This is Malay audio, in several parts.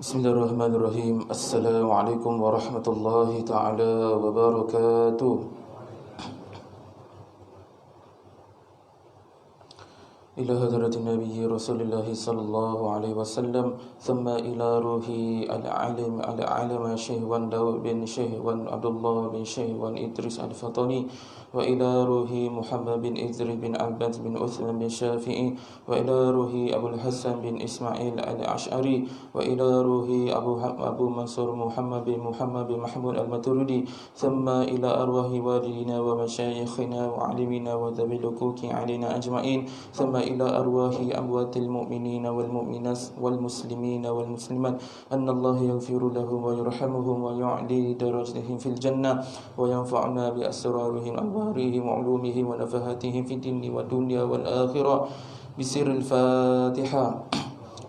Bismillahirrahmanirrahim. Assalamualaikum warahmatullahi ta'ala wabarakatuh. إلى حضرة النبي رسول الله صلى الله عليه وسلم ثم إلى روح العالم شهوان داود بن شهوان عبد الله بن شهوان إدريس الفطني وإلى روح محمد بن إدريس بن عباس بن عثمان بن شافعي وإلى روح أبو الحسن بن إسماعيل الأشعري وإلى روح أبو منصور محمد بن محمود الماتريدي ثم إلى أرواح والدينا ومشايخنا وعلمنا وذوي الحقوق علينا أجمعين ثم إلى أرواح أموات المؤمنين والمؤمنات والمسلمين والمسلمات أن الله يغفر لهم ويرحمهم ويعلي درجتهم في الجنة وينفعنا بأسرارهم أنوارهم وعلومهم ونفحاتهم في الدين والدنيا والآخرة بسر الفاتحة.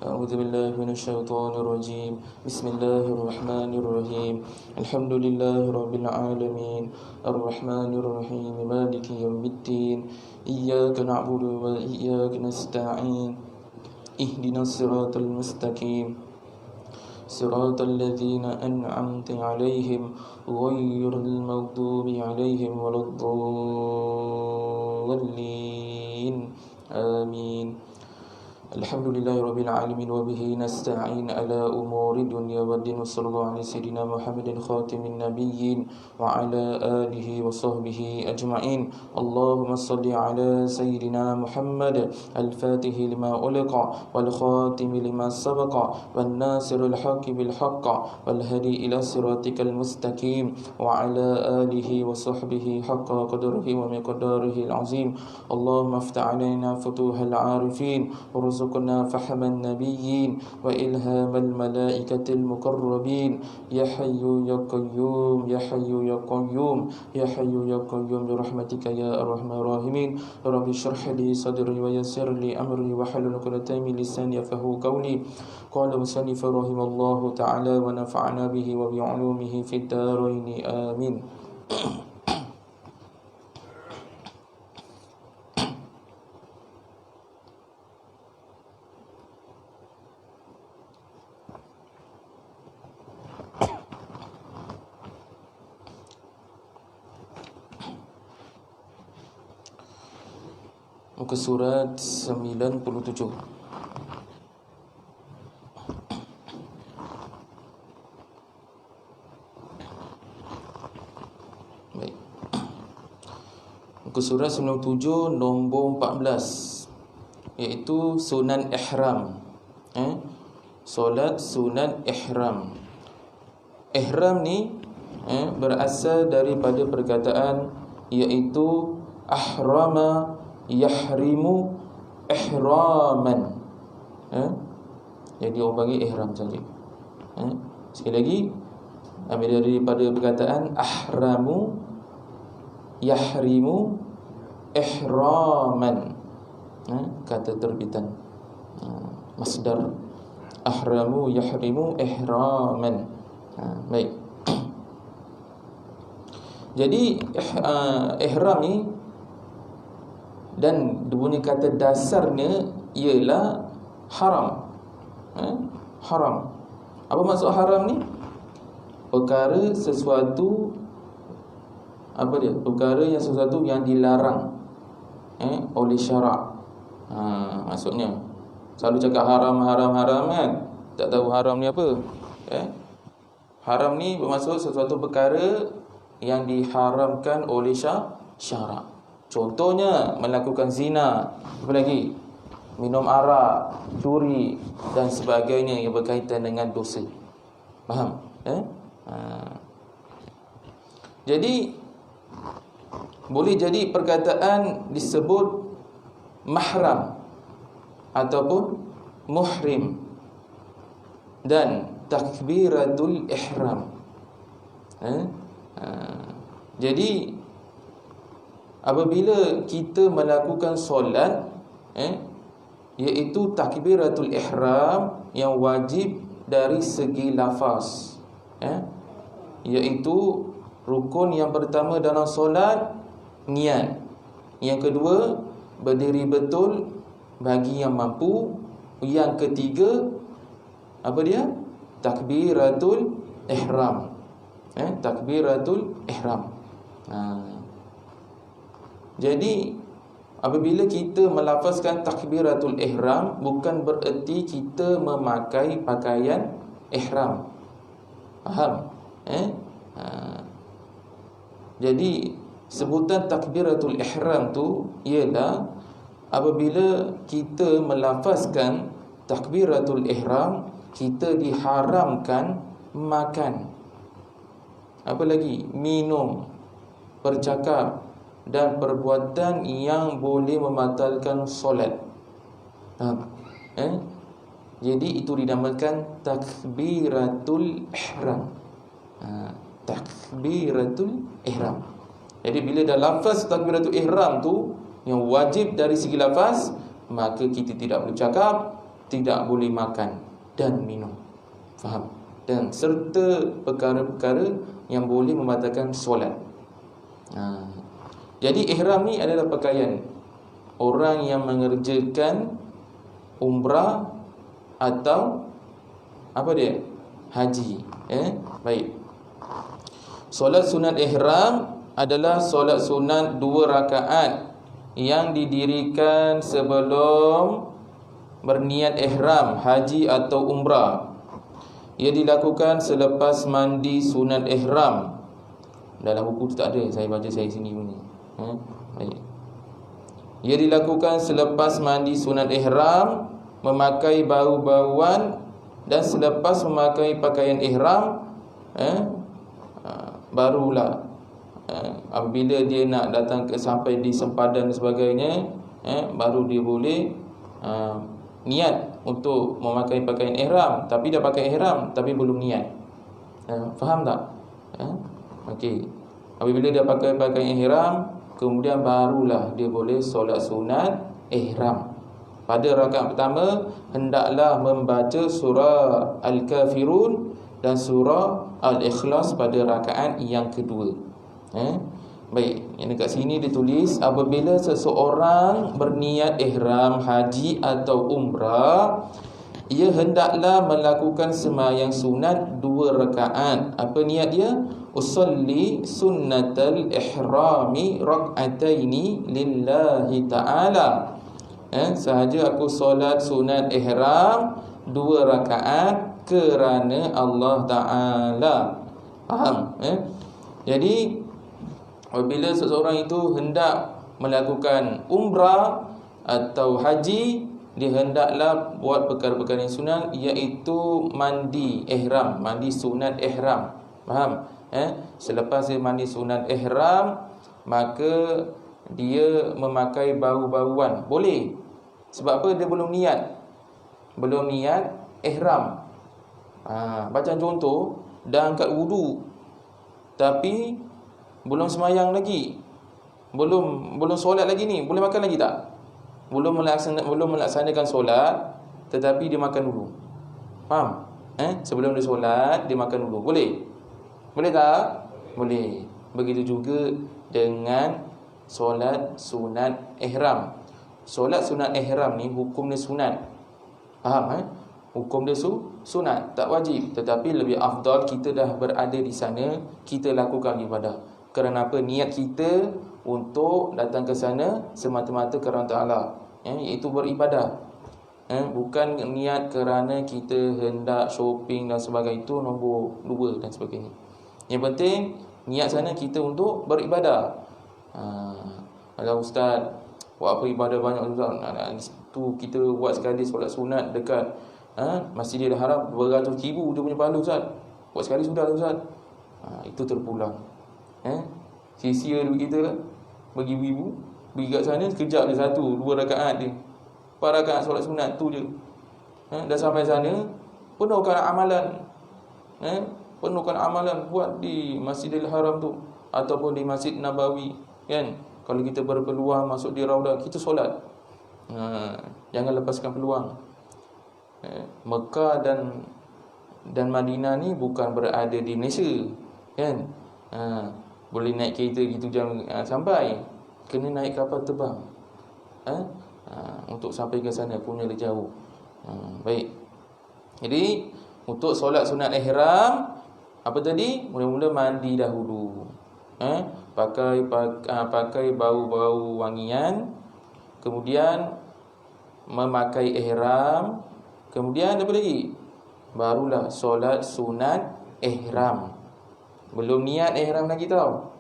أعوذ بالله من الشيطان الرجيم. بسم الله الرحمن الرحيم. الحمد لله رب العالمين الرحمن الرحيم مالك يوم الدين إياك نعبد وإياك نستعين اهدنا الصراط المستقيم صراط الذين أنعمت عليهم غير المغضوب عليهم ولا الضالين آمين. Alhamdulillahirabbil alamin wa bihi nasta'in ala umuri dunya waddin. Wassallallahu ala sayyidina Muhammadin khatimin nabiyyin wa ala alihi wa sahbihi ajma'in. Allahumma salli ala sayyidina Muhammad al-fatih lima uliqa wal khatim lima sabaqa wan nasirul haqqi bil haqq wal hadi ila siratikal mustaqim wa ala alihi wa sahbihi haqqa qadrihi wa miqdarihi al-azim. Allahumma iftah alaina futuhal arifin وارزقنا فهم النبيين وإلهام الملائكة المقربين يا حي يا قيوم يا حي يا قيوم يا حي يا قيوم برحمتك يا أرحم الراحمين. رب اشرح لي صدري ويسر لي أمري واحلل عقدة من لساني يفقهوا قولي. قال المصنف رحمه الله تعالى ونفعنا به وبعلومه في الدارين آمين. Muka surat 97. Baik. Muka surat 97 nombor 14, iaitu sunan ihram. Solat sunan ihram. Ihram ni berasal daripada perkataan iaitu ahrama yahrimu ihraman. Jadi orang panggil ihram saja. Sekali lagi, ambil daripada perkataan ahramu yahrimu ihraman. Kata terbitan, masdar ahramu yahrimu ihraman. Baik. Jadi ihram ni dan bunyi kata dasarnya ialah haram. Haram. Apa maksud haram ni? Perkara sesuatu, apa dia? Perkara yang sesuatu yang dilarang oleh syarak. Maksudnya selalu cakap haram kan? Tak tahu haram ni apa. Haram ni bermaksud sesuatu perkara yang diharamkan oleh syarak. Contohnya melakukan zina, apa lagi? Minum arak, curi dan sebagainya yang berkaitan dengan dosa. Faham? Jadi boleh jadi perkataan disebut mahram ataupun muhrim dan takbiratul ihram. Jadi apabila kita melakukan solat, iaitu takbiratul ihram yang wajib dari segi lafaz, iaitu rukun yang pertama dalam solat niat, yang kedua berdiri betul bagi yang mampu, yang ketiga apa dia? takbiratul ihram. Takbiratul ihram. Jadi apabila kita melafazkan takbiratul ihram, bukan bererti kita memakai pakaian ihram. Faham? Jadi sebutan takbiratul ihram tu ialah apabila kita melafazkan takbiratul ihram, kita diharamkan makan, apa lagi, minum, bercakap dan perbuatan yang boleh membatalkan solat. Jadi itu dinamakan takbiratul ihram. Takbiratul ihram. Jadi bila dah lafaz takbiratul ihram tu yang wajib dari segi lafaz, maka kita tidak boleh cakap, tidak boleh makan dan minum. Faham? Dan serta perkara-perkara yang boleh membatalkan solat. Jadi ihram ni adalah pakaian orang yang mengerjakan umrah atau apa dia? Haji. Baik. Solat sunat ihram adalah solat sunat 2 rakaat yang didirikan sebelum berniat ihram haji atau umrah. Ia dilakukan selepas mandi sunat ihram. Dalam buku tu tak ada, saya baca saya sini punya. Baik. Ia dilakukan selepas mandi sunat ihram, memakai bau-bauan, dan selepas memakai pakaian ihram, barulah apabila dia nak datang sampai di sempadan dan sebagainya, baru dia boleh niat untuk memakai pakaian ihram. Tapi dah pakai ihram tapi belum niat. Faham tak? Okey. Apabila dia pakai pakaian ihram, kemudian barulah dia boleh solat sunat ihram. Pada rakaat pertama hendaklah membaca surah Al-Kafirun dan surah Al-Ikhlas pada rakaat yang kedua. Baik, yang dekat sini ditulis apabila seseorang berniat ihram haji atau umrah, ia hendaklah melakukan sembahyang sunat 2 rakaat. Apa niat dia? Usalli sunnatal ihrami rak'ataini lillahi ta'ala. Sahaja aku solat sunat ihram 2 rakaat kerana Allah Ta'ala. Faham? Jadi apabila seseorang itu hendak melakukan umrah atau haji, dia hendaklah buat perkara-perkara yang sunat, iaitu mandi ihram, mandi sunat ihram. Faham? Selepas dia mandi sunat ihram, maka dia memakai bau-bauan. Boleh. Sebab apa? Dia belum niat. Belum niat ihram. Macam contoh, dah angkat wudu tapi belum semayang lagi, belum solat lagi ni, boleh makan lagi tak? Belum melaksanakan solat tetapi dia makan dulu. Faham? Sebelum dia solat dia makan dulu. Boleh? Boleh tak? Boleh. Begitu juga dengan solat sunat ihram. Solat sunat ihram ni hukum dia sunat. Faham? Hukum dia sunat, tak wajib. Tetapi lebih afdal kita dah berada di sana, kita lakukan ibadah. Kerana apa? Niat kita untuk datang ke sana semata-mata kerana Allah, iaitu beribadah. Bukan niat kerana kita hendak shopping dan sebagainya. Itu nombor 2 dan sebagainya. Yang penting niat sana kita untuk beribadah. Kalau ustaz buat apa ibadah banyak ustaz, tu kita buat sekali solat sunat dekat Masjidil Haram 200,000 dia punya pahala ustaz. Buat sekali sudah lah ustaz. Itu terpulang. Sia-sia duit kita kan. Bagi ibu-ibu pergi kat sana sekejap je 1-2 rakaat dia. 4 rakaat solat sunat tu je. Dah sampai sana, penuhkan amalan. Penuhkan amalan buat di Masjidil Haram tu ataupun di Masjid Nabawi, kan. Kalau kita berpeluang masuk di Raudah, kita solat. Jangan lepaskan peluang. Mekah dan Madinah ni bukan berada di Malaysia, kan. Boleh naik kereta gitu jam sampai, kena naik kapal terbang untuk sampai ke sana punya jauh. Baik. Jadi Untuk solat sunat ihram, apa tadi? Mula-mula mandi dahulu. Pakai bau-bau wangian, kemudian memakai ihram, kemudian apa lagi? Barulah solat sunat ihram. Belum niat ihram lagi tau.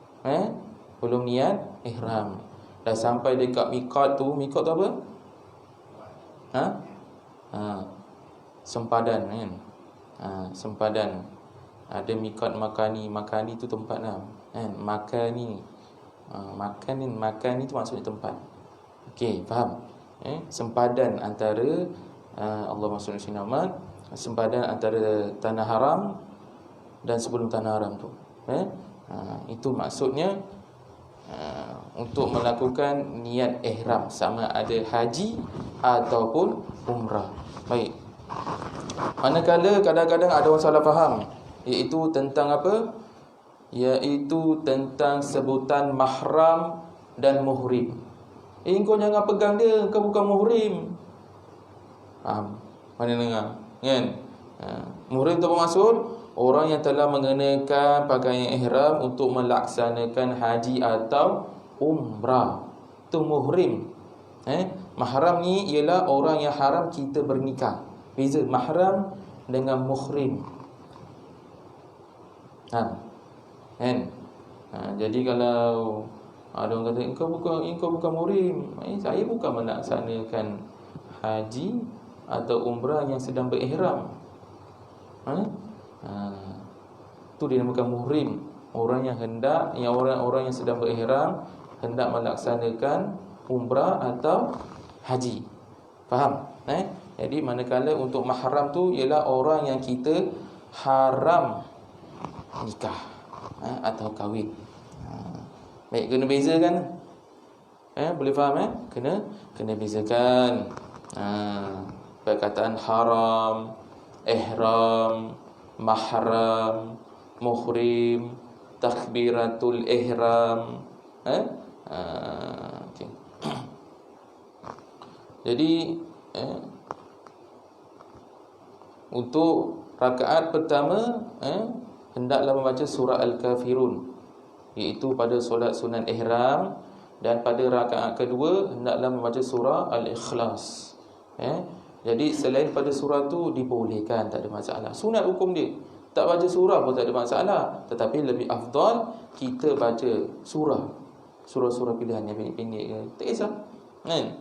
Belum niat ihram. Dah sampai dekat miqat tu. Miqat tu apa? Sempadan kan. Sempadan. Ada miqat makani. Makani tu tempat lah kan. Makani. Makani tu maksudnya tempat. Okey, faham? Sempadan antara Allahumma shalli ala Muhammad, sempadan antara tanah haram dan sebelum tanah haram tu. Itu maksudnya untuk melakukan niat ihram, sama ada haji ataupun umrah. Baik. Manakala kadang-kadang ada orang salah faham, iaitu tentang apa? Iaitu tentang sebutan mahram dan muhrim. Kau jangan pegang dia, kau bukan muhrim. Faham? Mana dengar? Kan? Muhrim tu apa maksud? Orang yang telah mengenakan pakaian ihram untuk melaksanakan haji atau umrah. Itu muhrim. Mahram ni ialah orang yang haram kita bernikah. Beza mahram dengan muhrim. Kan? Jadi kalau ada orang kata engkau bukan muhrim, saya bukan melaksanakan haji atau umrah yang sedang berihram. Itu dinamakan muhrim. Orang yang orang yang sedang berihram hendak melaksanakan umrah atau haji. Faham? Jadi manakala untuk mahram tu ialah orang yang kita haram nikah atau kahwin. Baik, kena bezakan. Boleh faham? Kena bezakan. Perkataan haram, ihram, mahram, muhrim, takbiratul ihram. Okay. Jadi untuk rakaat pertama hendaklah membaca surah Al-Kafirun, iaitu pada solat sunat ihram, dan pada rakaat kedua hendaklah membaca surah Al-Ikhlas. Jadi selain pada surah tu dibolehkan, tak ada masalah. Sunat hukum dia. Tak baca surah pun tak ada masalah. Tetapi lebih afdal kita baca surah-surah pilihan yang pendek-pendek ke. Tak kisah. Kan?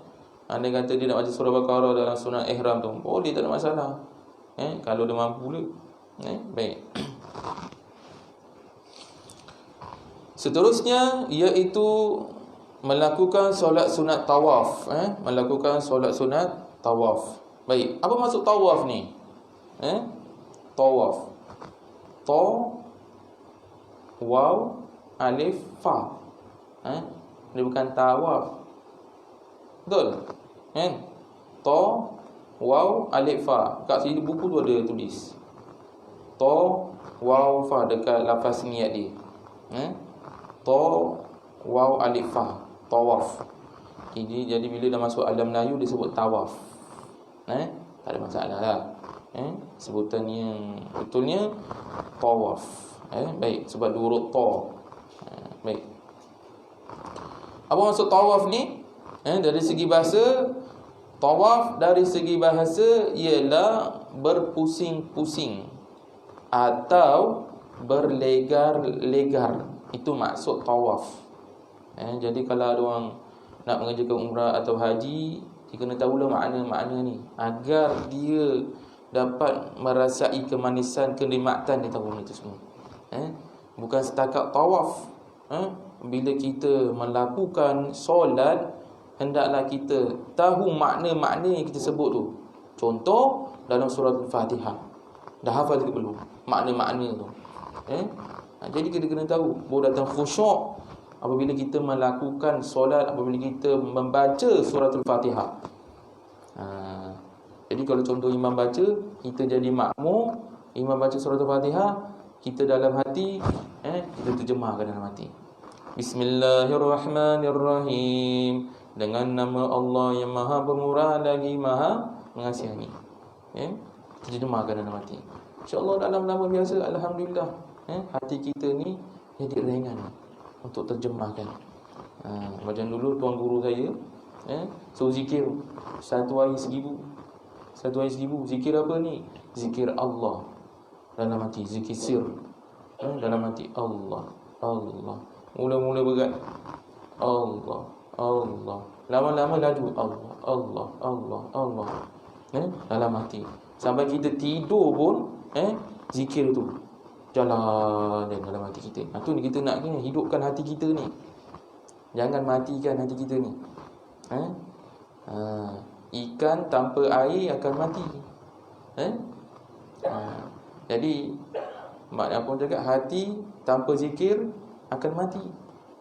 Anda kata dia nak baca surah Baqarah dalam sunat ihram tu, boleh, tak ada masalah. Kalau dia mampu pula. Baik. Seterusnya iaitu melakukan solat sunat tawaf. Melakukan solat sunat tawaf. Baik, apa maksud tawaf ni? Tawaf. Ta, waw, alif, fa. Dia bukan tawaf. Betul? Ta, waw, alif, fa. Kat sini buku tu ada tulis ta, waw, fa dekat lafaz niat dia. Ta, waw, alif, fa. Tawaf. Jadi bila dah masuk alam Melayu dia sebut tawaf. Tak ada masalah lah. Sebutan yang betulnya tawaf. Baik, sebab dua huruf ta. Baik. Apa maksud tawaf ni? Dari segi bahasa, tawaf dari segi bahasa ialah berpusing-pusing atau berlegar-legar. Itu maksud tawaf. Jadi kalau ada orang nak mengerjakan umrah atau haji, dia kena tahulah makna-makna ni, agar dia dapat merasai kemanisan, kenikmatan di tahun itu semua. Bukan setakat tawaf. Bila kita melakukan solat, hendaklah kita tahu makna-makna yang kita sebut tu. Contoh dalam surah Al-Fatihah, dah hafal ke belum makna-makna tu? Jadi kita kena tahu baru datang khusyuk apabila kita melakukan solat, apabila kita membaca surah Al-Fatihah. Jadi kalau contoh imam baca, kita jadi makmum, imam baca surah Al-Fatihah, kita dalam hati kita terjemahkan dalam hati. Bismillahirrahmanirrahim. Dengan nama Allah yang Maha Pemurah lagi Maha Mengasihani. Terjemahkan dalam hati. InsyaAllah dalam nama biasa, alhamdulillah, hati kita ni jadi ringan untuk terjemahkan. Macam dulu tuan guru saya, so zikir satu hari 1,000. Zikir apa ni? Zikir Allah dalam hati, zikir sir, dalam hati Allah. Mula-mula berat, Allah. Lama-lama laju, Allah. Dalam hati. Sampai kita tidur pun, zikir tu jalan dalam hati kita. Tu ni kita nak hidupkan hati kita ni. Jangan matikan hati kita ni. Ikan tanpa air akan mati. Jadi mak apa cakap, hati tanpa zikir akan mati.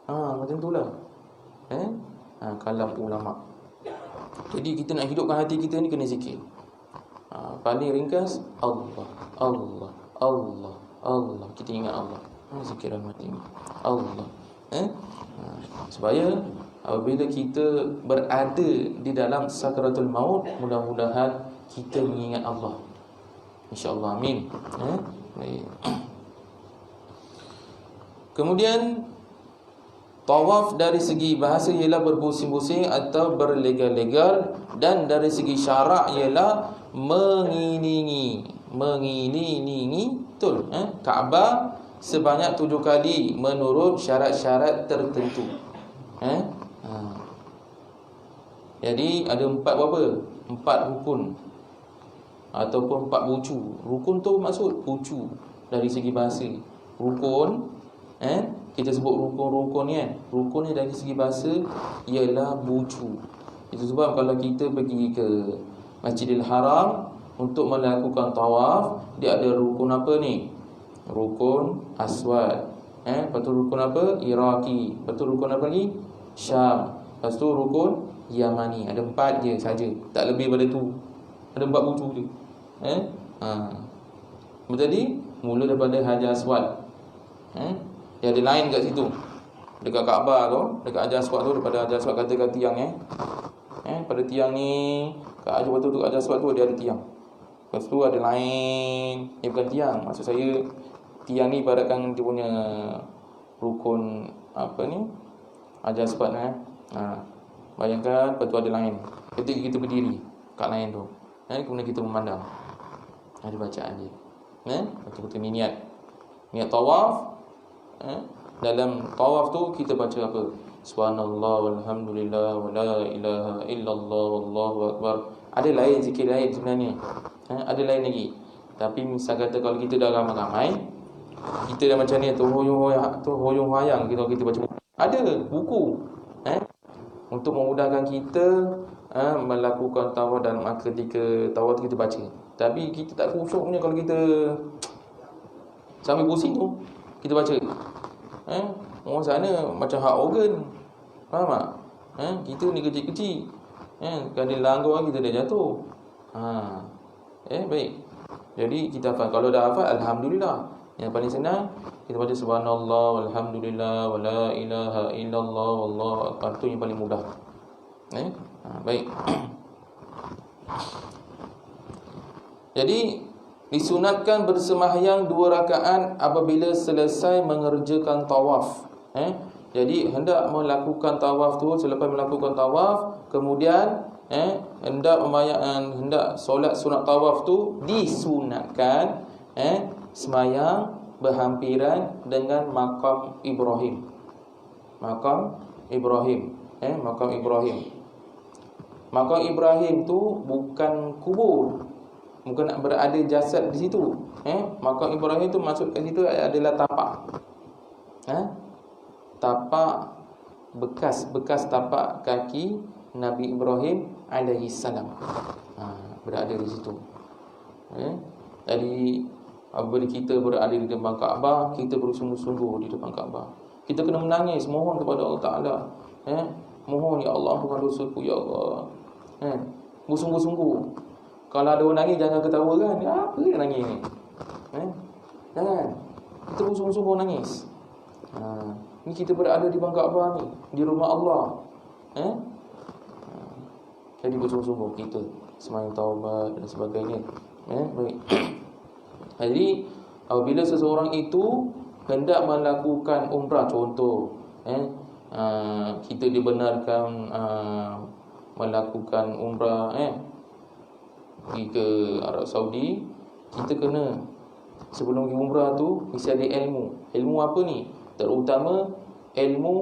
Macam itulah. Kalam ulama. Jadi kita nak hidupkan hati kita ni kena zikir. Paling ringkas Allah. Kita ingat Allah. Zikir dalam hati ni Allah. Supaya apabila kita berada di dalam sakaratul maut, mudah-mudahan kita mengingat Allah. InsyaAllah, amin. Baik. Kemudian tawaf dari segi bahasa ialah berpusing-pusing atau berlegar-legar, dan dari segi syarak ialah mengiringi betul, Kaabah sebanyak 7 kali menurut syarat-syarat tertentu. Jadi ada 4 berapa? 4 rukun ataupun 4 bucu. Rukun tu maksud bucu dari segi bahasa. Rukun, kita sebut rukun-rukun ni kan. Rukun ni dari segi bahasa ialah bucu. Itu sebab kalau kita pergi ke Masjidil Haram untuk melakukan tawaf, dia ada rukun apa ni? Rukun Aswad. Lepas tu rukun apa? Iraqi. Lepas tu rukun apa lagi? Syam. Lepas tu rukun Yamani. Ada 4 je saja, tak lebih pada tu. Ada 4 bucu je. Tadi mula daripada Hajar Aswad. Dia ada lain kat situ. Dekat Kaabah tu, dekat Hajar Aswad tu, daripada Hajar Aswad katakan tiang pada tiang ni kat Hajar Batu tu, Hajar Aswad tu dia ada tiang. Lepas tu ada lain, dia bukan tiang. Maksud saya tiang ni ibaratkan dia punya rukun apa ni? Hajar Aswad bayangkan, lepas tu ada lain. Ketika kita berdiri kat lain tu, kemudian kita memandang, ada bacaan dia. Lepas tu kita niat tawaf. Dalam tawaf tu kita baca apa? Subhanallah walhamdulillah wala ilaha illallah wallahu akbar. Ada lain zikir lain sebenarnya. Ada lain lagi. Tapi misal kata kalau kita dah ramai-ramai, kita dah macam ni tu hoyong hayang kita baca. Ada buku untuk memudahkan kita melakukan tawaf, dan ketika tawaf tu kita baca. Tapi kita tak khusyuk punya kalau kita sambil pusing tu kita baca. Orang sana macam hak organ. Faham tak? Kita ni kecil-kecil. Kalau dia langgar kita dah jatuh. Baik. Jadi kita hafal. Kalau dah hafal, alhamdulillah. Yang paling senang kita baca subhanallah walhamdulillah wala ilaha illallah wallahu akbar. Itu yang paling mudah. Baik. Jadi disunatkan bersembahyang 2 rakaat apabila selesai mengerjakan tawaf. Jadi hendak melakukan tawaf tu, selepas melakukan tawaf, kemudian hendak solat sunat tawaf tu disunatkan sembahyang berhampiran dengan makam Ibrahim. Makam Ibrahim tu bukan kubur, bukan nak berada jasad di situ. Makam Ibrahim tu maksud kat situ adalah tapak. Tapak, bekas tapak kaki Nabi Ibrahim alaihi salam. Berada di situ. Jadi apabila kita berada di depan Kaabah, kita bersungguh-sungguh di depan Kaabah. Kita kena menangis, mohon kepada Allah Ta'ala. Mohon, ya Allah, ampunkan dosaku, ya Allah. Bersungguh-sungguh. Kalau ada orang nangis, jangan ketawa kan. Apa dia nangis ni? Jangan. Kita bersungguh-sungguh nangis. Ni kita berada di depan Kaabah ni, di rumah Allah. Jadi bersungguh-sungguh kita sembahyang taubat dan sebagainya. Baik. Jadi apabila seseorang itu hendak melakukan umrah, contoh kita dibenarkan melakukan umrah pergi ke Arab Saudi, kita kena sebelum pergi umrah tu mesti ada ilmu. Ilmu apa ni? Terutama ilmu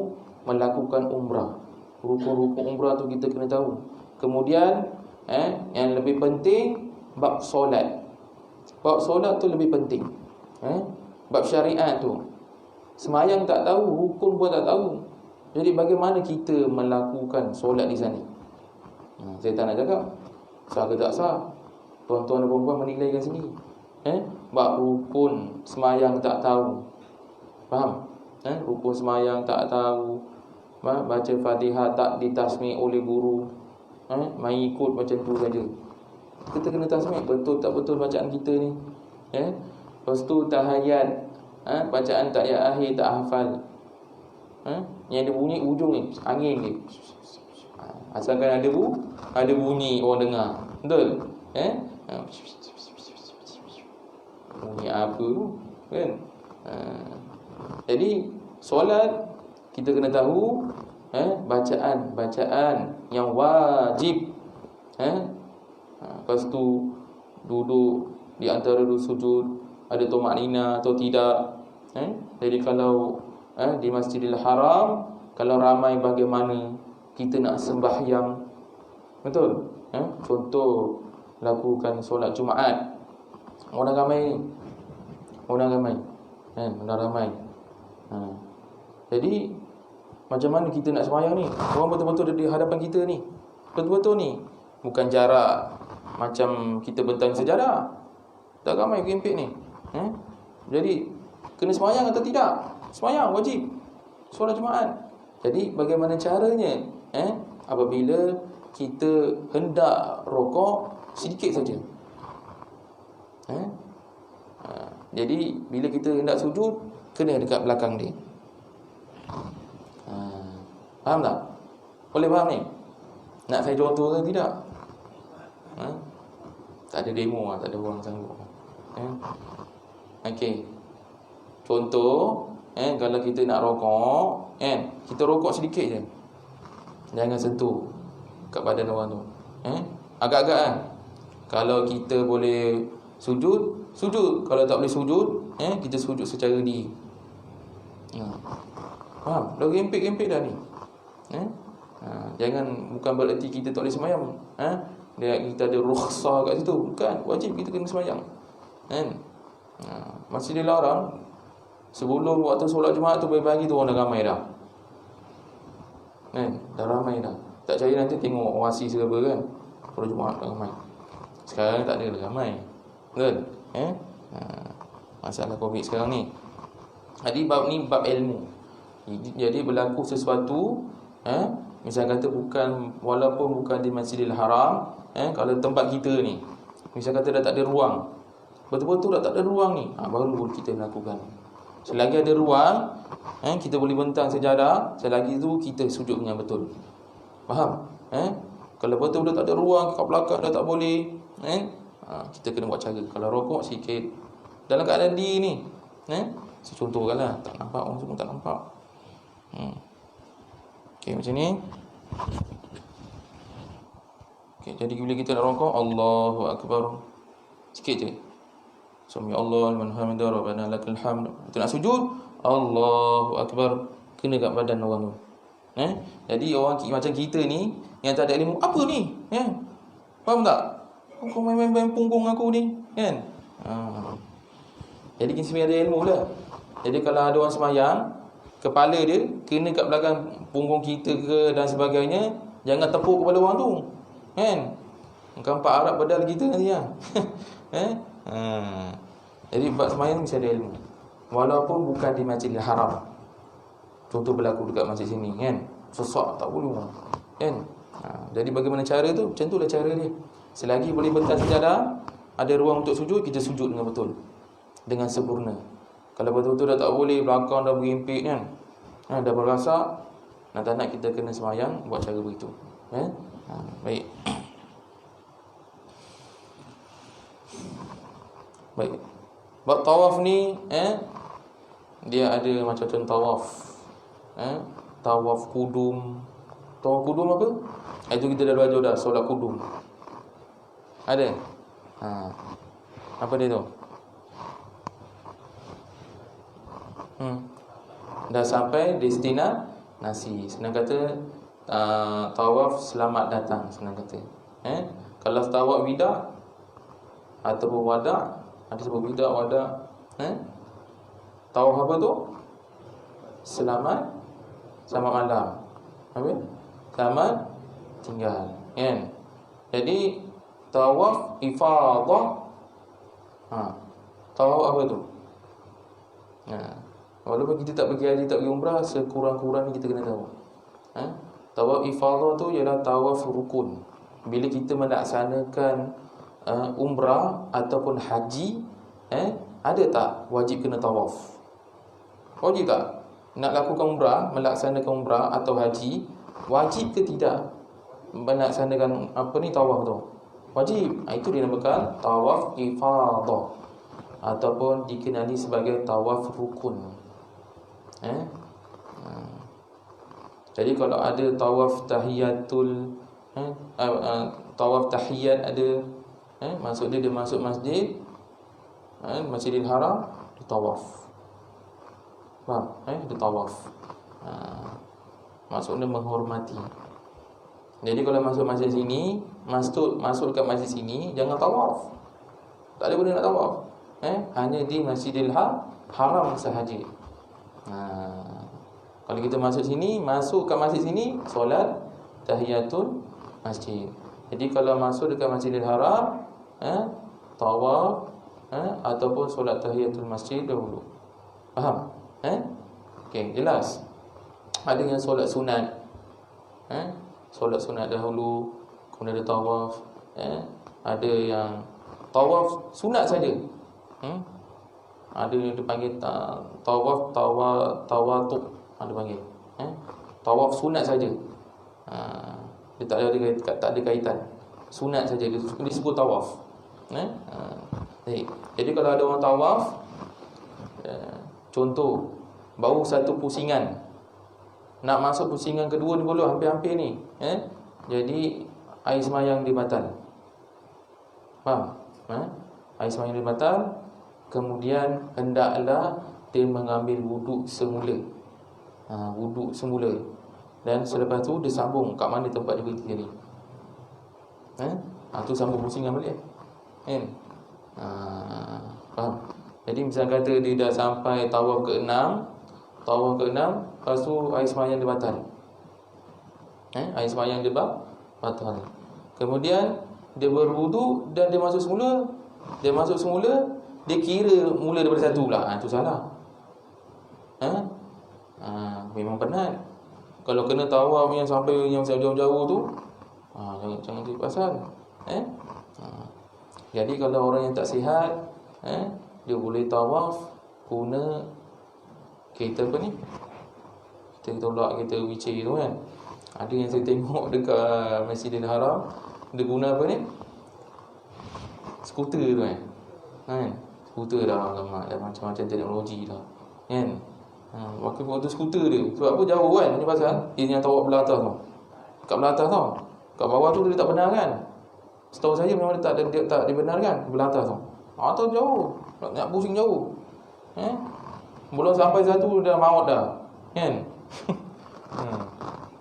melakukan umrah. Rukun-rukun umrah tu kita kena tahu. Kemudian yang lebih penting bab solat. Bab solat tu lebih penting. Bab syariat tu. Semayang tak tahu, rukun pun tak tahu. Jadi bagaimana kita melakukan solat di sana? Saya tak nak cakap sah ke tak sah. Tuan-tuan dan puan-puan menilaikan sendiri. Bab rukun semayang tak tahu. Faham? Rukun semayang tak tahu. Baca Fatihah tak ditasmih oleh guru. Main ikut macam tu saja. Kita kena tasmih betul tak betul bacaan kita ni. Lepas tu tahiyat, bacaan tahiyat akhir tak hafal. Yang ada bunyi ujung ni, angin ni. Asalkan ada bunyi orang dengar. Betul? Bunyi apa kan? Jadi solat kita kena tahu bacaan yang wajib. Lepas tu duduk di antara dua sujud ada tumaknina atau tidak. Jadi kalau di Masjidil Haram, kalau ramai bagaimana kita nak sembahyang, betul? Contoh lakukan solat Jumaat, orang ramai. Jadi macam mana kita nak sembahyang ni? Orang betul-betul ada di hadapan kita ni. Betul-betul ni. Bukan jarak macam kita bentang sejadah. Tak ramai gempit ni. Jadi kena sembahyang atau tidak? Sembahyang wajib. Solat Jumaat. Jadi bagaimana caranya? Apabila kita hendak rokok sedikit saja. Jadi bila kita hendak sujud, kena dekat belakang dia. Faham tak? Boleh faham ni? Nak saya contoh ke tidak? Tak ada demo lah, tak ada orang sanggup. Okey. Contoh, kalau kita nak rokok, kita rokok sedikit je. Jangan sentuh kat badan orang tu. Agak-agak kan? Kalau kita boleh sujud, sujud. Kalau tak boleh sujud, kita sujud secara diri. Faham? Dah gempit-gempit dah ni. Jangan, bukan bererti kita tak boleh sembahyang. Kita ada rukhsah kat situ. Bukan, wajib kita kena sembahyang. Masih dilarang. Sebelum waktu solat Jumaat tu pagi tu orang dah ramai dah. Dah ramai dah. Tak cari nanti tengok oasis ke apa kan. Solat Jumaat dah ramai. Sekarang tak ada dah ramai. Betul? Masalah Covid sekarang ni. Jadi bab ni bab ilmu. Jadi berlaku sesuatu, misal kata walaupun bukan di Masjidil Haram, kalau tempat kita ni, misal kata dah tak ada ruang, betul-betul dah tak ada ruang ni, baru kita lakukan. Selagi ada ruang, kita boleh bentang sejadah, selagi tu kita sujud dengan betul. Faham? Kalau betul-betul tak ada ruang, kat belakang dah tak boleh, kita kena buat cara. Kalau rokok sikit dalam keadaan di ni, saya contohkanlah, tak nampak, orang semua tak nampak. Okey, macam ni. Okey, jadi bila kita nak rokok, Allahu Akbar, sikit je. Sami Allah liman hamidah rabbana lakal hamd. Kita nak sujud, Allahu Akbar, kena kat badan orang tu. Jadi orang macam kita ni yang tak ada ilmu, apa ni? Faham tak? Kau main-main punggung aku ni, kan? Jadi kita mesti ada ilmu lah. Jadi kalau ada orang sembahyang, kepala dia kena kat belakang punggung kita ke dan sebagainya, jangan tepuk kepala orang tu, kan? Nampak Arab badal kita nanti lah. Jadi bab sembahyang mesti ada ilmu. Walaupun bukan di Masjidil Haram. Contoh berlaku dekat masjid sini, kan? Sesak tak boleh, kan? Jadi bagaimana cara tu? Macam itulah cara dia. Selagi boleh bentang sejadah, ada ruang untuk sujud, kita sujud dengan betul, dengan sempurna. Kalau betul-betul dah tak boleh, belakang dah berhimpit kan, dah berasak, nak tak nak kita kena sembahyang, buat cara begitu. Baik. Baik. Buat tawaf ni dia ada macam-macam tawaf. Tawaf kudum. Tawaf kudum apa? Itu kita dah belajar dah, solat kudum. Ada? Apa dia tu? Dah sampai destinasi. Senang kata tawaf selamat datang, senang kata. Kalau tawaf wida ataupun wada, ada sebut wida, wada. Tawaf apa tu? Selamat malam. Apa? Selamat tinggal. Kan? Jadi tawaf ifadah. Tawaf apa tu? Walaupun kita tak pergi haji, tak pergi umrah, sekurang-kurangnya kita kena tahu. Tawaf ifadah tu ialah tawaf rukun. Bila kita melaksanakan umrah ataupun haji, ada tak wajib kena tawaf? Wajib tak? Nak lakukan umrah, melaksanakan umrah atau haji, wajib ke tidak melaksanakan tawaf tu? Wajib. Itu dinamakan tawaf ifadah ataupun dikenali sebagai tawaf rukun. Jadi kalau ada tawaf tahiyatul tawaf tahiyat ada, maksud dia masuk masjid, Masjidil Haram, dia tawaf. Faham? Dia tawaf. Maksudnya menghormati. Jadi kalau masuk masjid sini, masuk dekat masjid sini, jangan tawaf. Tak ada benda nak tawaf. Hanya di Masjidil Haram sahaja. Kalau kita masuk sini, masuk kat masjid sini, solat tahiyatul masjid. Jadi kalau masuk dekat Masjidil Haram, tawaf, ataupun solat tahiyatul masjid dahulu. Faham? Okey, jelas. Ada yang solat sunat, solat sunat dahulu, kemudian ada tawaf. Ada yang tawaf sunat saja. Ada yang dipanggil tawaf tawatuk, ada panggil. Tawaf sunat saja. Dia tak ada kaitan. Sunat saja dia disebut tawaf. Jadi kalau ada orang tawaf, contoh baru satu pusingan, nak masuk pusingan kedua ni boleh hampir-hampir ni, jadi air semayang dia batal. Faham? Air semayang dia batal. Kemudian hendaklah dia mengambil wuduk semula. Wuduk semula. Dan selepas tu dia sambung kat mana tempat dia berhenti tadi. Tu sambung pusingan balik. Faham? Jadi misalnya kata dia dah sampai tawaf ke-6, lepas tu air semayang dia batal. Air semayang dia batal. Kemudian dia berwuduk dan dia masuk semula. Dia kira mula daripada satu pula. Itu salah. Memang penat. Kalau kena tawaf yang sampai yang jauh-jauh tu, jangan jadi pasal. Jadi kalau orang yang tak sihat, dia boleh tawaf guna kereta apa ni? Kita tolak kereta wheelchair tu kan. Ada yang saya tengok dekat Masjidil Haram, dia guna apa ni? Skuter tu kan. Skuter dah macam-macam teknologi dah. Kan? Waktu skuter dia. Sebab apa jauh kan? Ini pasal dia yang tawaf belah atas tu. Kat belah atas tau. Kat bawah tu dia tak benar kan? Setahu saya memang dia tak dibenarkan belah atas tu. Atau jauh. Nak pusing jauh. Belum sampai satu dah maut dah. Kan?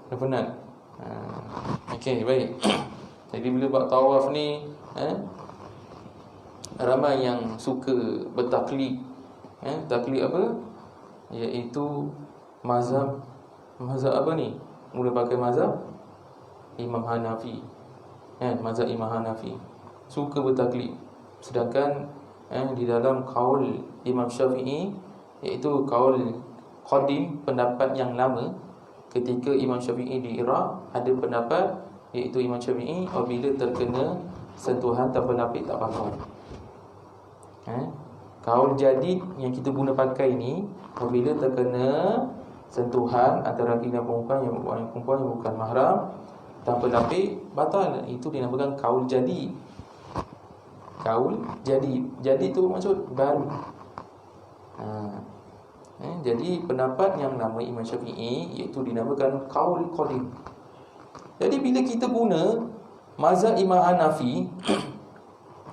Dah penat. Okey, baik. Jadi bila buat tawaf ni, ramai yang suka bertaklid. Taklid apa? Iaitu mazhab apa ni? Mula pakai mazhab Imam Hanafi. Mazhab Imam Hanafi suka bertaklid. Sedangkan di dalam kaul Imam Syafi'i, iaitu kaul qadim, pendapat yang lama ketika Imam Syafi'i di Iraq, ada pendapat iaitu Imam Syafi'i apabila terkena sentuhan tanpa lapik tak pakai. Kaul jadid yang kita guna pakai ni, apabila terkena sentuhan antara lelaki dan perempuan yang bukan mahram tanpa lapik, batal. Itu dinamakan kaul jadid. Kaul jadid. Jadid tu maksud baru. Jadi pendapat yang nama Imam Syafi'i iaitu dinamakan qaul qadim. Jadi bila kita guna mazhab Imam Hanafi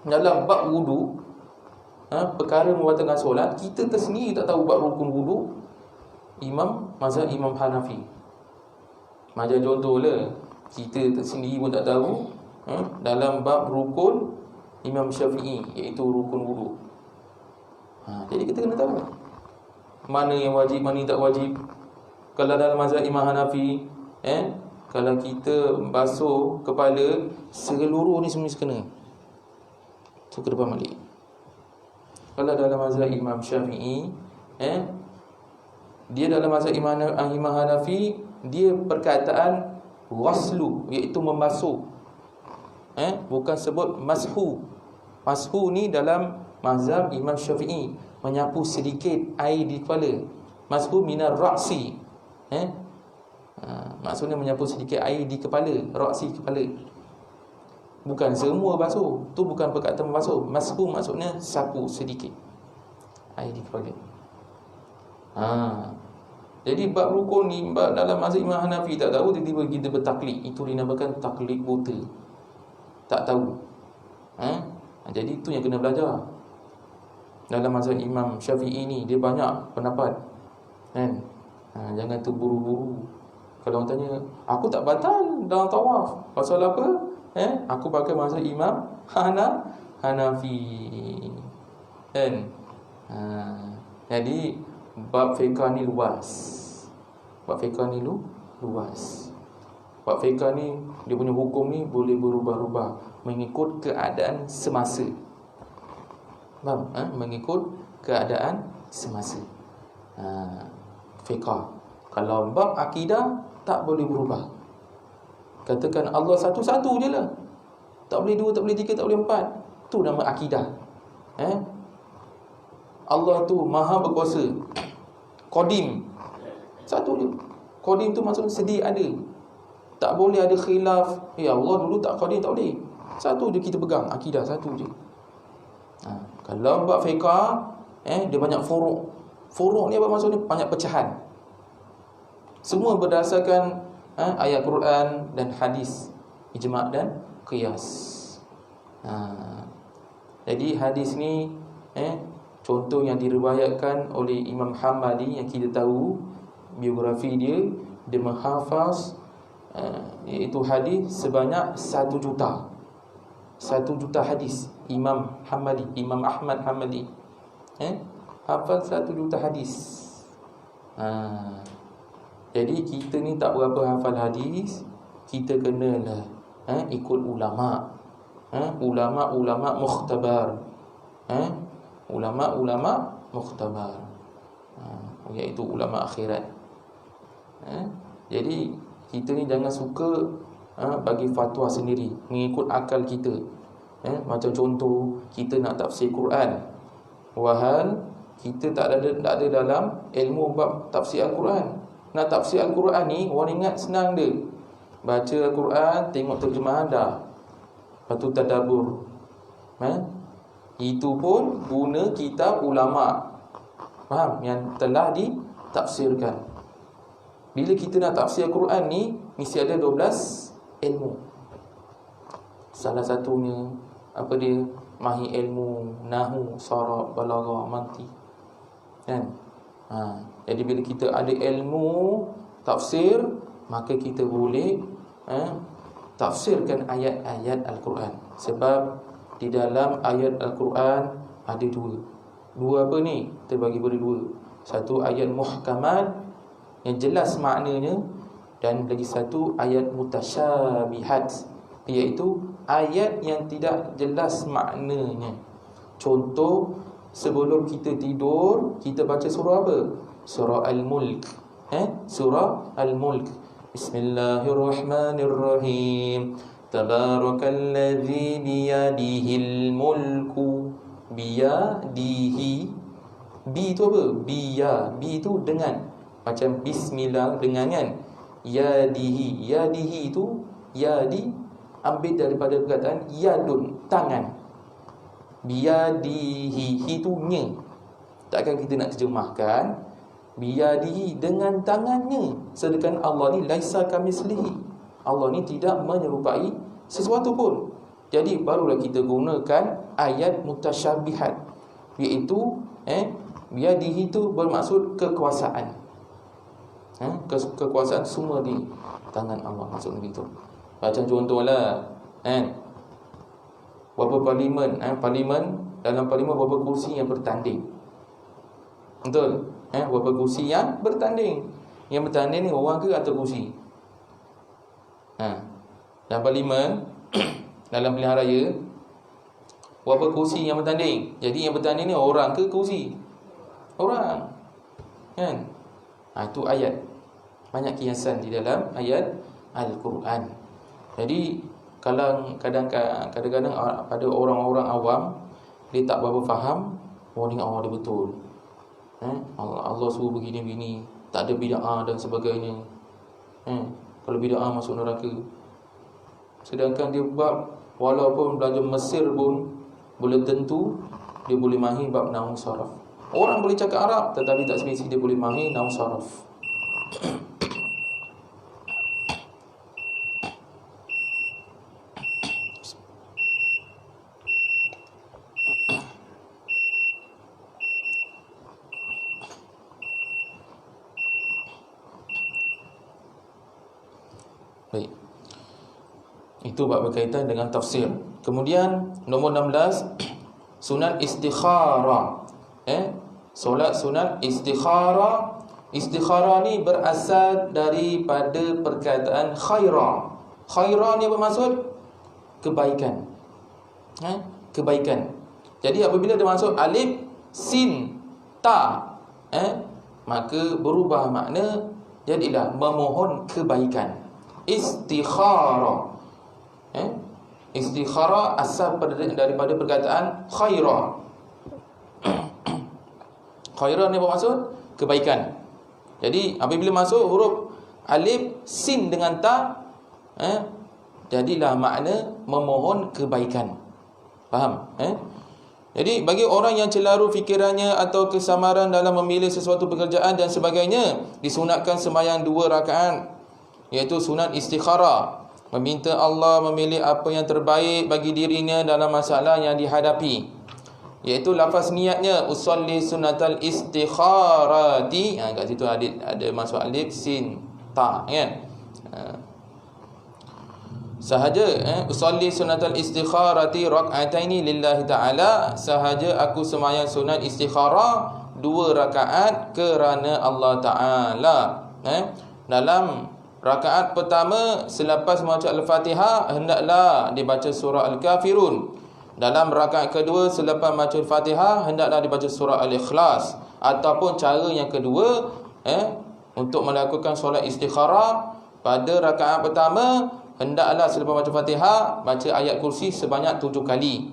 dalam bab wudu, perkara membatalkan solat, kita tersendiri tak tahu bab rukun wudu mazhab Imam Hanafi. Macam contohlah, kita tersendiri pun tak tahu dalam bab rukun Imam Syafi'i iaitu rukun wudu. Jadi kita kena tahu mana yang wajib, mana yang tak wajib. Kalau dalam mazhab Imam Hanafi, kalau kita basuh kepala, seluruh ni semua kena. Tu ke depan balik. Kalau dalam mazhab Imam Syafi'i, dia dalam mazhab Imam Hanafi, dia perkataan waslu, iaitu membasuh, bukan sebut mashu. Mashu ni dalam mazhab Imam Syafi'i, menyapu sedikit air di kepala. Mashu minar ra'si, maksudnya menyapu sedikit air di kepala, ra'si kepala. Bukan semua basuh. Tu bukan perkataan membasuh. Mashu maksudnya sapu sedikit air di kepala. Jadi bab rukun ni dalam mazhab Imam Hanafi tak tahu, tiba-tiba kita bertaklid. Itu dinamakan taklid buta. Tak tahu. Jadi itu yang kena belajar. Dalam mazhab Imam Syafi'i ni dia banyak pendapat, kan? Jangan terburu-buru. Kalau orang tanya, aku tak batal dalam tawaf, pasal apa? Aku pakai mazhab Imam Hanafi, kan? Jadi bab fiqh ni luas. Bab fiqh ni luas. Bab fiqh ni, dia punya hukum ni boleh berubah-ubah mengikut keadaan semasa. Faham? Mengikut keadaan semasa. Fiqh. Kalau bab akidah tak boleh berubah. Katakan Allah satu-satu je lah, tak boleh dua, tak boleh tiga, tak boleh empat. Tu nama akidah. Allah tu maha berkuasa, Qadim, satu je. Qadim tu maksudnya sedia ada, tak boleh ada khilaf. Allah dulu tak Qadim, tak boleh. Satu je kita pegang, akidah satu je. Kalau bab fiqh, dia banyak furuk. Furuk ni apa maksudnya? Banyak pecahan. Semua berdasarkan ayat Quran dan hadis, ijma' dan qiyas. Jadi hadis ni contoh yang diriwayatkan oleh Imam Hambali yang kita tahu biografi dia, dia menghafaz iaitu hadis sebanyak 1 juta. 1 juta hadis. Imam Hambali, Imam Ahmad Hambali, hafal 1 juta hadis. Jadi kita ni tak berapa hafal hadis, kita kenalah ikut ulama. Ulama-ulama mukhtabar. Ulama-ulama mukhtabar, iaitu ulama akhirat. Jadi kita ni jangan suka bagi fatwa sendiri, mengikut akal kita. Macam contoh, kita nak tafsir Quran, wahal kita tak ada dalam ilmu bab tafsir Al-Quran. Nak tafsir Al-Quran ni, orang ingat senang dia. Baca Al-Quran, tengok terjemahan dah, lepas tu tadabbur. Itu pun guna kitab ulama', faham? Yang telah ditafsirkan. Bila kita nak tafsir Al-Quran ni, mesti ada 12 ilmu. Salah satunya apa dia? Mahir ilmu nahwu, saraf, balaghah, mantiq, kan? Jadi bila kita ada ilmu tafsir, maka kita boleh tafsirkan ayat-ayat Al-Quran. Sebab di dalam ayat Al-Quran ada dua apa ni? Terbagi pada dua. Satu ayat muhkamat yang jelas maknanya, dan lagi satu ayat mutasyabihat, iaitu ayat yang tidak jelas maknanya. Contoh, sebelum kita tidur, kita baca surah apa? Surah Al-Mulk. Surah Al-Mulk. Bismillahirrahmanirrahim. Tabarakalladzi biyadihil mulku. Biyadihi. Bi tu apa? Bi tu dengan. Macam bismillah dengan, kan? Yadihi. Yadihi tu, yadi ambil daripada perkataan yadun, tangan. Biyadihi, hi tu nya. takkan kita nak terjemahkan biyadihi dengan tangannya, sedangkan Allah ni laisa kamitslihi, Allah ni tidak menyerupai sesuatu pun. Jadi barulah kita gunakan ayat mutasyabihat, iaitu biyadihi itu bermaksud kekuasaan. Kekuasaan semua di tangan Allah, maksud begitu. Macam contohlah, berapa parlimen, dalam parlimen berapa kursi yang bertanding. Betul? Berapa kursi yang bertanding. Yang bertanding ni orang ke atau kursi? Dalam parlimen dalam pilihan raya, berapa kursi yang bertanding? Jadi yang bertanding ni orang ke kursi? Orang. Kan? Itu ayat. Banyak kiasan di dalam ayat Al-Quran. Jadi kadang-kadang pada orang-orang awam, dia tak berapa faham, ni Allah dia betul. Allah suruh begini-begini, tak ada bid'ah dan sebagainya. Kalau bid'ah masuk neraka. Sedangkan dia bab, walaupun belajar Mesir pun boleh tentu dia boleh mahir bab nahwu saraf. Orang boleh cakap Arab tetapi tak spesifik dia boleh mahir nahwu saraf. Baik. Itu bab berkaitan dengan tafsir. Kemudian nombor 16, sunat istikharah. Solat sunat istikharah. Istikharah ni berasal daripada perkataan khaira. Khaira ni bermaksud kebaikan. Kebaikan. Jadi apabila dia masuk alif, sin, ta, maka berubah makna, jadilah memohon kebaikan. Istikharah. Istikharah asal daripada perkataan khaira. Khaira ni bermaksud kebaikan. Jadi apabila masuk huruf alif, sin dengan ta, jadilah makna memohon kebaikan. Faham? Jadi bagi orang yang celaru fikirannya atau kesamaran dalam memilih sesuatu pekerjaan dan sebagainya, disunatkan sembahyang 2 rakaat, iaitu sunat istikharah, meminta Allah memilih apa yang terbaik bagi dirinya dalam masalah yang dihadapi, iaitu lafaz niatnya usolli sunatal istikharati. Kat situ ada masuk alif, sin, ta, kan? Sahaja usolli sunatal istikharati rak'ataini lillahi ta'ala, sahaja aku sembahyang sunat istikharah 2 rakaat kerana Allah Ta'ala. Dalam rakaat pertama selepas membaca Al-Fatihah, hendaklah dibaca surah Al-Kafirun. Dalam rakaat kedua selepas membaca Al-Fatihah, hendaklah dibaca surah Al-Ikhlas. Ataupun cara yang kedua, untuk melakukan solat istikharah, pada rakaat pertama hendaklah selepas membaca Fatihah baca ayat kursi sebanyak 7 kali.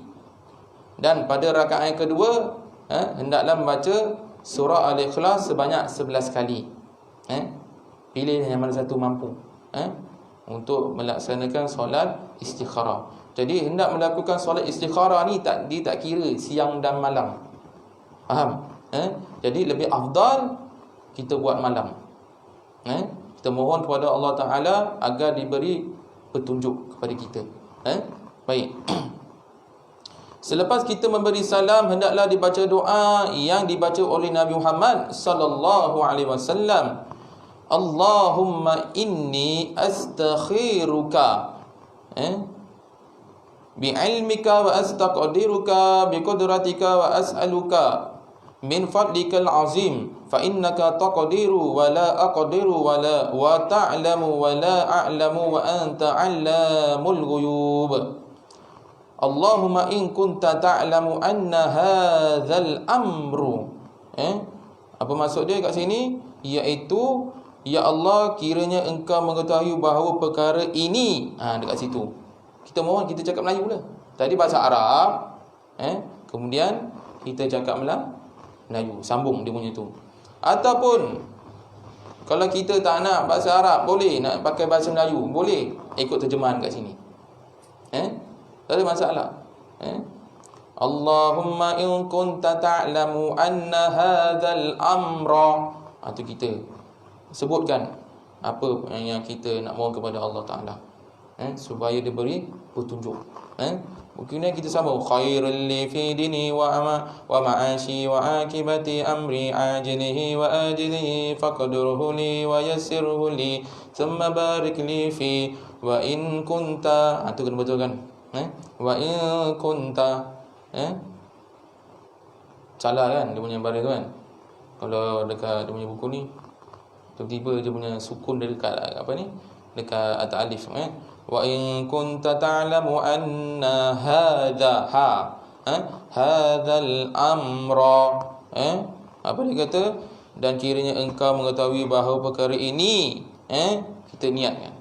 Dan pada rakaat yang kedua, hendaklah membaca surah Al-Ikhlas sebanyak 11 kali. Pilih yang mana satu mampu untuk melaksanakan solat istikharah. Jadi hendak melakukan solat istikharah ni dia tak kira siang dan malam. Faham? Jadi lebih afdal kita buat malam. Kita mohon kepada Allah Ta'ala agar diberi petunjuk kepada kita. Baik. Selepas kita memberi salam, hendaklah dibaca doa yang dibaca oleh Nabi Muhammad sallallahu alaihi wasallam. Allahumma inni astakhiruka bi'ilmika wa astaqdiruka biqudratika wa as'aluka min fadlikal azim fa innaka taqdiru wa la aqdiru wa ta'lamu wa la a'lamu wa anta 'allamul ghuyub. Allahumma in kunta ta'lamu anna hadzal amru. Apa maksud dia kat sini? Iaitu, ya Allah, kiranya engkau mengetahui bahawa perkara ini. Dekat situ kita mohon, kita cakap Melayu pula. Tadi bahasa Arab, kemudian kita cakap Melayu, sambung dia punya tu. Ataupun kalau kita tak nak bahasa Arab, boleh nak pakai bahasa Melayu, boleh ikut terjemahan kat sini. Tak ada masalah. Allahumma in kunta ta'lamu anna hadzal amra. Itu kita sebutkan apa yang kita nak mohon kepada Allah Ta'ala, supaya dia beri petunjuk. Mungkin kita sambung khairul li fi dini wa ma'ashi wa akibati amri ajilihi wa ajilihi faqdurhu li wa yassirhu li thumma barik li fi wa in kunta. Itu kena betul kan? Wa in kunta. Salah kan dia punya baris tu kan. Kalau dekat dia punya buku ni tiba-tiba dia punya sukun dia dekat apa ni? Dekat at-alif. Wa in kunta ta'lamu anna hadha hadzal amra. Apa dia kata? Dan kiranya engkau mengetahui bahawa perkara ini, kita niatkan.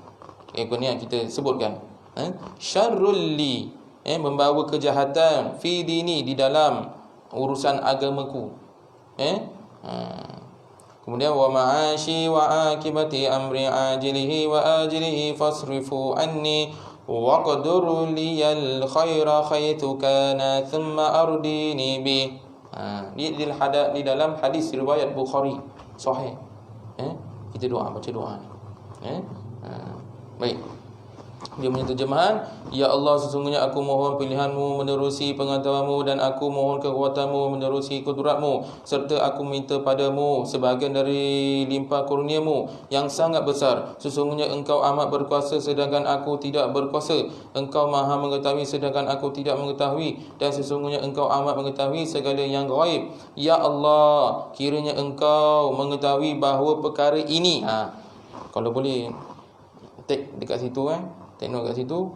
Niat kita sebutkan. Syarrul li, membawa kejahatan, fi dini, di dalam urusan agamaku. Kemudian wa ma'ashi wa akibati amri ajilihi wa ajilihi fasrifu anni wa qadur liyal khaira khaytu kana thumma ardini bi. Di dalam hadis riwayat Bukhari sahih. Kita baca doa ni. Baik. Dia punya terjemahan, ya Allah, sesungguhnya aku mohon pilihanmu menerusi pengetahuanmu, dan aku mohon kekuatanmu menerusi kudratmu, serta aku minta padamu sebahagian dari limpah kurniamu yang sangat besar. Sesungguhnya engkau amat berkuasa sedangkan aku tidak berkuasa. Engkau maha mengetahui sedangkan aku tidak mengetahui, dan sesungguhnya engkau amat mengetahui segala yang gaib. Ya Allah, kiranya engkau mengetahui bahawa perkara ini. Kalau boleh take dekat situ tengok kat situ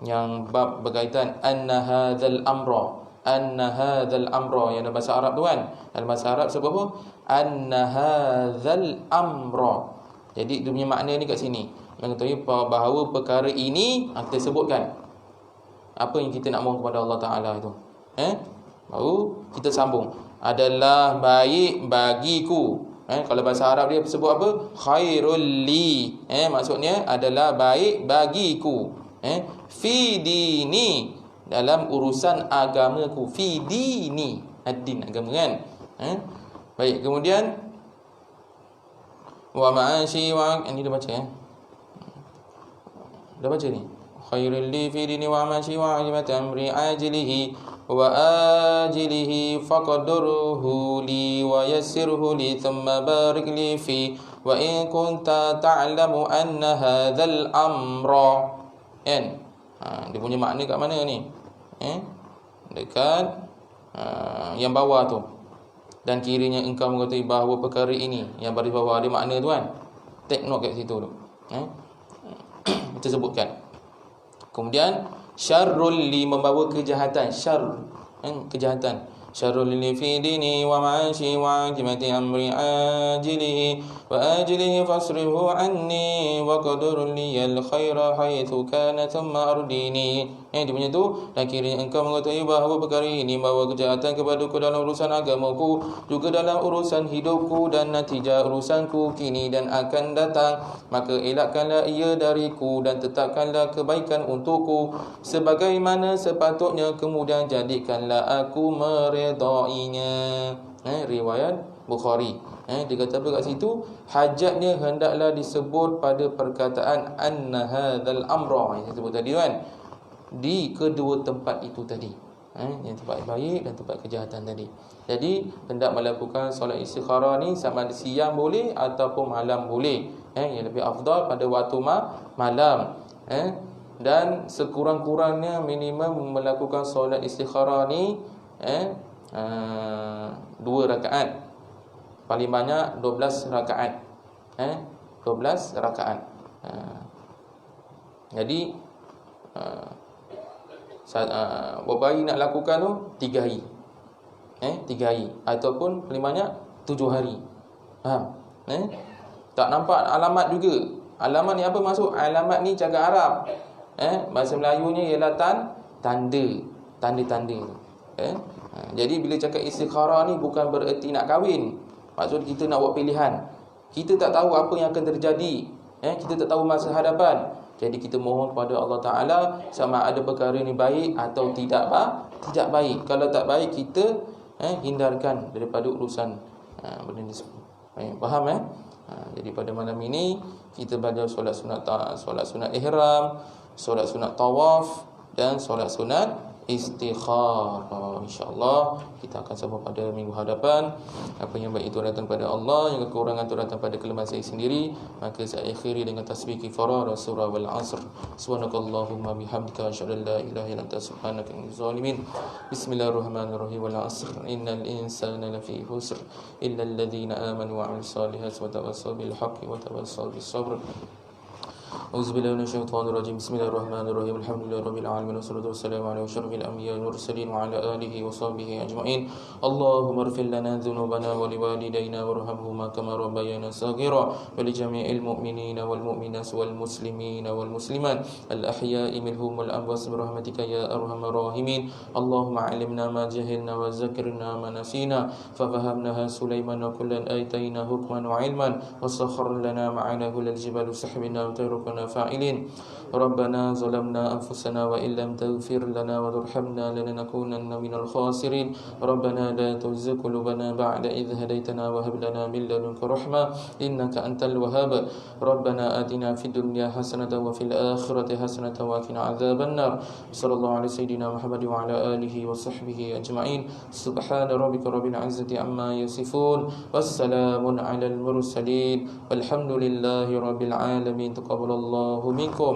yang bab berkaitan anna hadzal amra. Anna hadzal amra yang dalam bahasa Arab tu kan. Dalam bahasa Arab sebab apa? Anna hadzal amra. Jadi dia punya makna ni kat sini, mengetahui bahawa perkara ini, kita sebutkan apa yang kita nak mohon kepada Allah Ta'ala itu. Baru kita sambung, adalah baik bagiku. Kalau bahasa Arab dia sebut apa? Khairul li. Maksudnya adalah baik bagiku. Fi dini, dalam urusan agamaku. Fi dini, ad-din, agama kan. Baik, kemudian wa ma'ashi wa, ini dah baca Dah baca ni. Khairul li fi dini wa ma'ashi wa ajibat amri ajilihi wa ajilihi faqdurhu li wa yassirhu li thumma barik li fi wa in kunta ta'lamu anna hadzal amra. Dia punya makna kat mana ni? Dekat yang bawah tu. Dan kiranya engkau mengetahui bahawa perkara ini, yang baris bawah ada makna tu kan. Take note kat situ tu. Kita sebutkan. Kemudian syarrul li, membawa kejahatan. Kejahatan. Syarrul li fi dini wa ma'ashi wa akibati amri ajilihi wa ajilihi fasrihu anni wa qadur liyal khaira haitsu kana thumma ardini. Dia punya tu, dan kiranya engkau mengetahui bahawa perkara ini membawa kejahatan kepadaku dalam urusan agamaku, juga dalam urusan hidupku dan natijah urusanku kini dan akan datang. Maka elakkanlah ia dariku dan tetapkanlah kebaikan untukku sebagaimana sepatutnya, kemudian jadikanlah aku meredainya. Riwayat Bukhari. Dia kata apa kat situ? Hajatnya hendaklah disebut pada perkataan anna hadzal amra yang saya sebut tadi kan, di kedua tempat itu tadi, yang tempat baik dan tempat kejahatan tadi. Jadi hendak melakukan solat istikharah ni sama ada siang boleh ataupun malam boleh. Yang lebih afdal pada waktu malam. Dan sekurang-kurangnya minimum melakukan solat istikharah ni 2 rakaat. Paling banyak 12 rakaat. 12 rakaat. Jadi buat bayi nak lakukan tu 3 hari. 3 hari ataupun paling banyak 7 hari. Faham? Tak nampak alamat juga. Alamat ni apa maksud? Alamat ni cakap Arab. Bahasa Melayunya ialah tanda-tanda. Jadi bila cakap istikharah ni bukan bererti nak kahwin. Maksud kita nak buat pilihan. Kita tak tahu apa yang akan terjadi. Kita tak tahu masa hadapan. Jadi kita mohon kepada Allah Ta'ala sama ada perkara ni baik atau tidak baik. Kalau tak baik, kita hindarkan daripada urusan benda ni semua. Faham Jadi pada malam ini kita belajar solat sunat ihram, solat sunat tawaf dan solat sunat istikharah. InsyaAllah kita akan sambung pada minggu hadapan. Apa yang baik itu datang pada Allah, yang kekurangan itu datang pada kelemahan saya sendiri. Maka saya akhiri dengan tasbih kifarah surah wal asr. Subhanakallahumma bihamdika asyhadu an la ilaha illa anta subhanaka inni zalimin. Bismillahirrahmanirrahim. Wal asr innal insana lafi khusr illa alladhina amanu wa 'amilus solihati wa tawassaw bil haqqi wa tawassaw bis sabr. Auzubillahi minasyaitonir rajim. Bismillahirrahmanirrahim. Alhamdulillahi rabbil alamin wassalatu wassalamu ala asyrafil anbiya'i wal mursalin wa ala alihi wa sahbihi ajma'in. Allahumma ighfir lana dhunubana wa liwalidayna warhamhuma kama rabbayana saghira wa li jami'il mu'minina wal mu'minat wal muslimina wal muslimat al ahya'i minhum wal amwat bi rahmatika ya arhamar rahimin. Allahumma 'allimna ma jahilna wa zakkirna ma nasina fa fahamnaha Sulaiman wa kullan atayna hukman wa 'ilman wa sakharna lana ma'anahu lil jibali sahbina wa ربنا فاعلين. ربنا ظلمنا أنفسنا وإن لم تغفر لنا وترحمنا لنكونن من الخاسرين. ربنا لا تزغ قلوبنا بعد إذ هديتنا وهب لنا من لدنك رحمة إنك أنت الوهاب. ربنا آتنا في الدنيا حسنة وفي الآخرة حسنة وقنا عذاب النار. صلى الله على سيدنا محمد وعلى آله وصحبه أجمعين. سبحان ربك رب العزة عما يصفون والسلام على المرسلين والحمد لله رب العالمين. تقبل الله منكم.